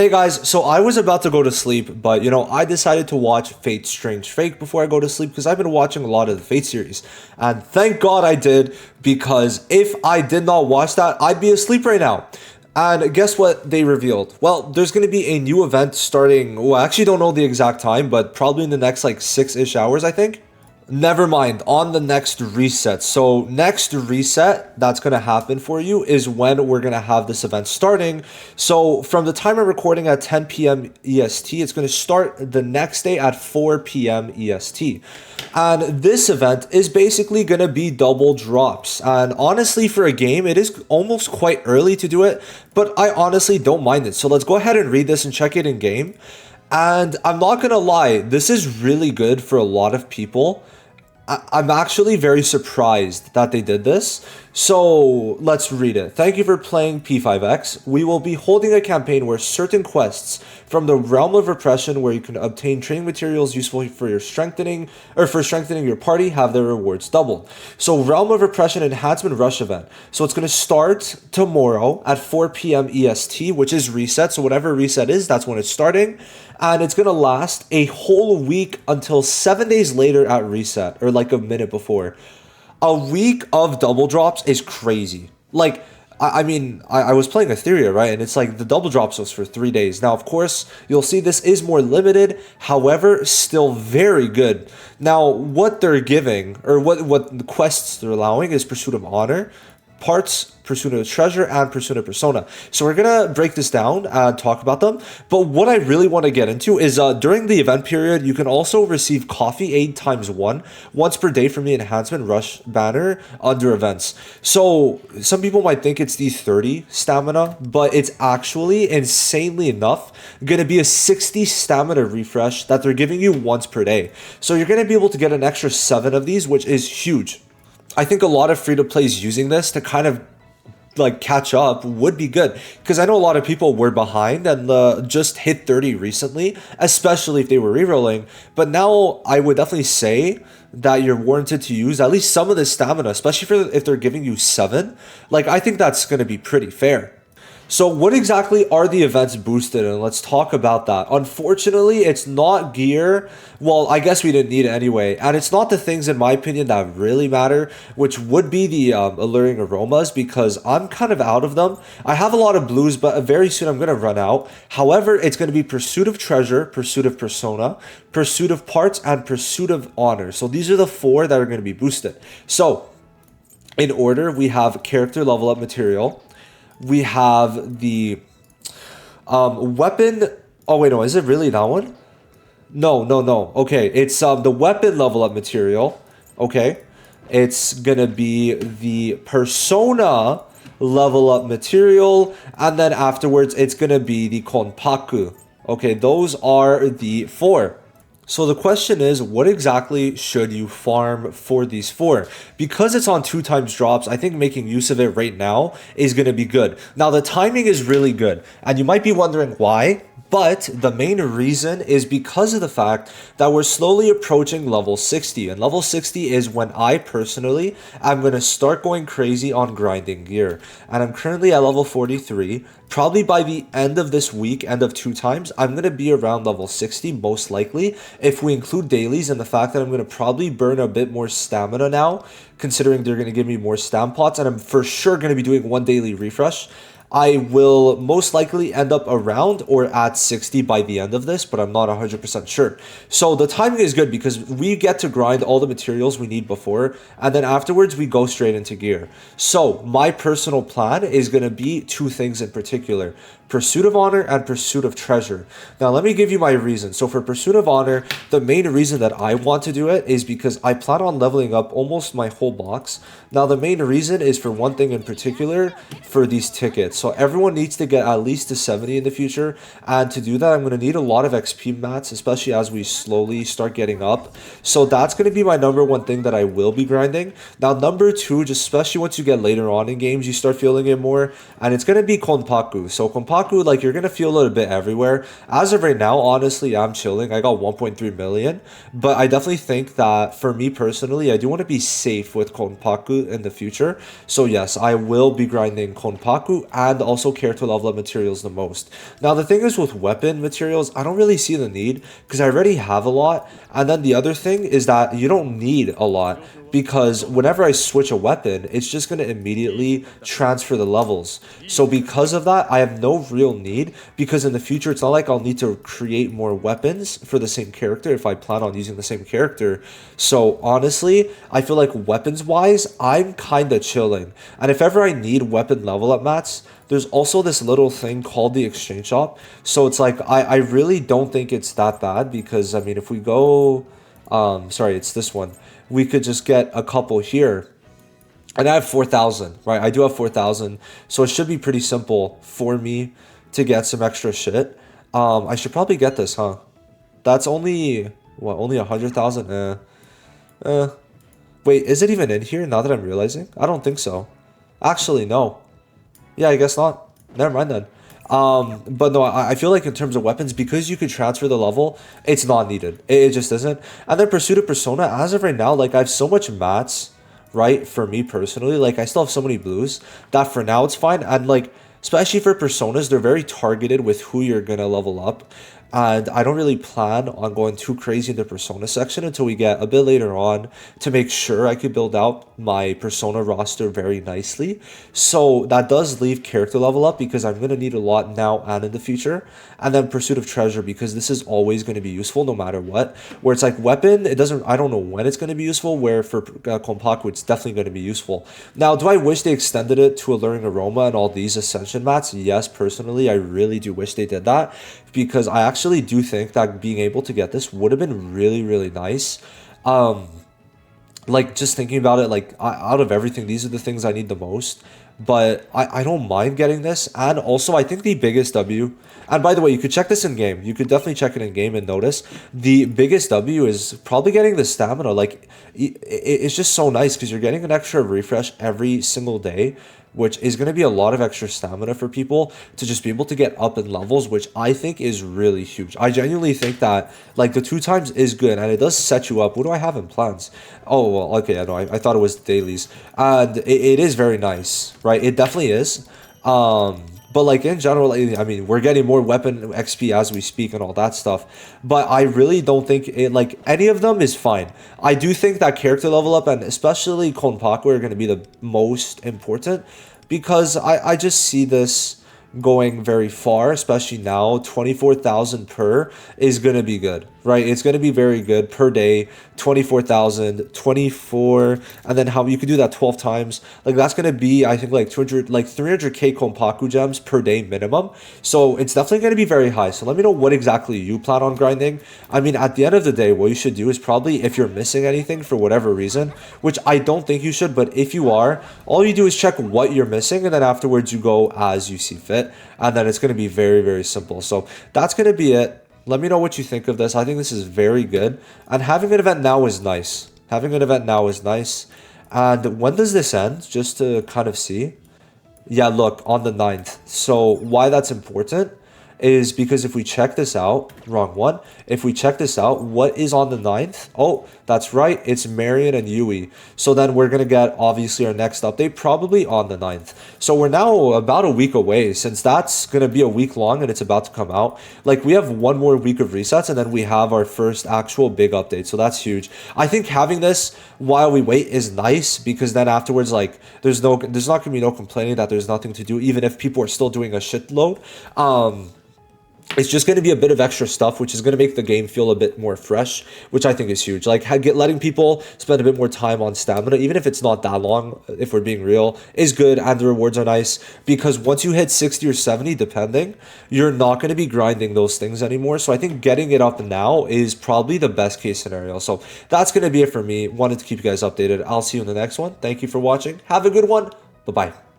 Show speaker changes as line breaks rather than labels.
Hey guys, so I was about to go to sleep, but I decided to watch Fate Strange Fake before I go to sleep because I've been watching a lot of the Fate series. And thank God I did, because if I did not watch that, I'd be asleep right now. And guess what they revealed? Well, there's going to be a new event starting, well, I actually don't know the exact time, but probably in the next like 6-ish hours, I think. Never mind, on the next reset. So next reset that's going to happen for you is when we're going to have this event starting. So from the time I'm recording at 10 p.m. EST, it's going to start the next day at 4 p.m. EST. And this event is basically going to be double drops. And honestly, for a game, it is almost quite early to do it, but I honestly don't mind it. So let's go ahead and read this and check it in game. And I'm not going to lie, this is really good for a lot of people. I'm actually very surprised that they did this. So let's read it. Thank you for playing P5X. We will be holding a campaign where certain quests from the realm of repression, where you can obtain training materials useful for your strengthening or for strengthening your party, have their rewards doubled. So realm of repression enhancement rush event. So it's going to start tomorrow at 4 p.m. EST, which is reset. So whatever reset is, that's when it's starting. And it's going to last a whole week until 7 days later at reset, or like a minute before. A week of double drops is crazy. Like, I was playing Etheria, right? And it's like the double drops was for 3 days. Now, of course, you'll see this is more limited. However, still very good. Now, what they're giving, or what the quests they're allowing is Pursuit of Honor, Parts, Pursuit of Treasure, and Pursuit of Persona. So we're going to break this down and talk about them. But what I really want to get into is during the event period, you can also receive coffee aid ×1 once per day from the Enhancement Rush banner under events. So some people might think it's the 30 stamina, but it's actually, insanely enough, going to be a 60 stamina refresh that they're giving you once per day. So you're going to be able to get an extra 7 of these, which is huge. I think a lot of free-to-plays using this to kind of like catch up would be good, because I know a lot of people were behind and just hit 30 recently, especially if they were rerolling. But now I would definitely say that you're warranted to use at least some of the stamina, especially if they're giving you 7. Like, I think that's going to be pretty fair. So what exactly are the events boosted? And let's talk about that. Unfortunately, it's not gear. Well, I guess we didn't need it anyway. And it's not the things, in my opinion, that really matter, which would be the alluring aromas, because I'm kind of out of them. I have a lot of blues, but very soon I'm going to run out. However, it's going to be Pursuit of Treasure, Pursuit of Persona, Pursuit of Parts, and Pursuit of Honor. So these are the 4 that are going to be boosted. So in order, we have character level up material. We have the weapon. Oh, wait, no. Is it really that one? No. Okay. It's the weapon level up material. Okay. It's going to be the persona level up material. And then afterwards, it's going to be the konpaku. Okay. Those are the 4. So the question is, what exactly should you farm for these 4? Because it's on 2 times drops, I think making use of it right now is going to be good. Now, the timing is really good, and you might be wondering why. But the main reason is because of the fact that we're slowly approaching level 60. And level 60 is when I personally am going to start going crazy on grinding gear. And I'm currently at level 43. Probably by the end of this week, end of 2 times, I'm going to be around level 60 most likely, if we include dailies and the fact that I'm going to probably burn a bit more stamina now, considering they're going to give me more stam pots, and I'm for sure going to be doing 1 daily refresh. I will most likely end up around or at 60 by the end of this, but I'm not 100% sure. So the timing is good because we get to grind all the materials we need before, and then afterwards we go straight into gear. So my personal plan is going to be 2 things in particular: Pursuit of Honor and Pursuit of Treasure. Now let me give you my reason. So for Pursuit of Honor, the main reason that I want to do it is because I plan on leveling up almost my whole box. Now the main reason is for one thing in particular, for these tickets. So everyone needs to get at least to 70 in the future, and to do that I'm going to need a lot of XP mats, especially as we slowly start getting up. So that's going to be my number 1 thing that I will be grinding. Now number 2, just especially once you get later on in games, you start feeling it more, and it's going to be konpaku. So konpaku, like, you're going to feel it a bit everywhere. As of right now, honestly, I'm chilling. I got 1.3 million, but I definitely think that for me personally, I do want to be safe with konpaku in the future. So yes, I will be grinding konpaku and and also character level up materials the most. Now the thing is with weapon materials, I don't really see the need because I already have a lot. And then the other thing is that you don't need a lot because whenever I switch a weapon, it's just going to immediately transfer the levels. So because of that, I have no real need because in the future, it's not like I'll need to create more weapons for the same character if I plan on using the same character. So honestly, I feel like weapons wise, I'm kind of chilling. And if ever I need weapon level up mats, there's also this little thing called the exchange shop. So it's like, I really don't think it's that bad because I mean, if we go, sorry, it's this one. We could just get a couple here. And I have 4,000, right? I do have 4,000. So it should be pretty simple for me to get some extra shit. I should probably get this, huh? That's only, what, only 100,000? Wait, is it even in here now that I'm realizing? I don't think so. Actually, no. Yeah, I guess not. Never mind then. But no, I feel like in terms of weapons, because you could transfer the level, it's not needed. It just isn't. And then Pursuit of Persona, as of right now, like I have so much mats, right? For me personally, like I still have so many blues that for now it's fine. And like, especially for Personas, they're very targeted with who you're gonna level up. And I don't really plan on going too crazy in the Persona section until we get a bit later on to make sure I could build out my Persona roster very nicely. So that does leave character level up because I'm going to need a lot now and in the future. And then Pursuit of Treasure because this is always going to be useful no matter what. Where it's like weapon, it doesn't, I don't know when it's going to be useful. Where for Konpaku, it's definitely going to be useful. Now, do I wish they extended it to Alluring Aroma and all these Ascension mats? Yes, personally, I really do wish they did that because I actually do think that being able to get this would have been really, really nice. Like just thinking about it, like out of everything, these are the things I need the most. But I don't mind getting this. And also, I think the biggest W, and by the way, you could check this in game. You could definitely check it in game and notice the biggest W is probably getting the stamina. Like it's just so nice because you're getting an extra refresh every single day, which is going to be a lot of extra stamina for people to just be able to get up in levels, which I think is really huge. I genuinely think that like the 2 times is good and it does set you up. What do I have in plans? Oh, well, okay, I know. I thought it was dailies. And it is very nice, right? It definitely is. But like in general, I mean, we're getting more weapon XP as we speak and all that stuff. But I really don't think it, like any of them is fine. I do think that character level up and especially Konpaku are going to be the most important because I just see this going very far, especially now. 24,000 per is going to be good, right? It's going to be very good per day. 24,000, 24, and then how you could do that 12 times. Like that's going to be, I think, like 200, like 300k Konpaku gems per day minimum. So it's definitely going to be very high. So let me know what exactly you plan on grinding. I mean, at the end of the day, what you should do is probably, if you're missing anything for whatever reason, which I don't think you should, but if you are, all you do is check what you're missing, and then afterwards you go as you see fit, and then it's going to be very, very simple. So that's going to be it. Let me know what you think of this. I think this is very good. And having an event now is nice. Having an event now is nice. And when does this end? Just to kind of see. Yeah, look, on the 9th. So why that's important is because if we check this out, wrong one. If we check this out, what is on the 9th? Oh, that's right. It's Marion and Yui. So then we're going to get, obviously, our next update probably on the 9th. So we're now about a week away since that's going to be a week long and it's about to come out. Like, we have one more week of resets and then we have our first actual big update. So that's huge. I think having this while we wait is nice because then afterwards, like, there's not going to be no complaining that there's nothing to do, even if people are still doing a shitload. It's just going to be a bit of extra stuff, which is going to make the game feel a bit more fresh, which I think is huge. Like letting people spend a bit more time on stamina, even if it's not that long, if we're being real, is good. And the rewards are nice because once you hit 60 or 70, depending, you're not going to be grinding those things anymore. So I think getting it up now is probably the best case scenario. So that's going to be it for me. Wanted to keep you guys updated. I'll see you in the next one. Thank you for watching. Have a good one. Bye-bye.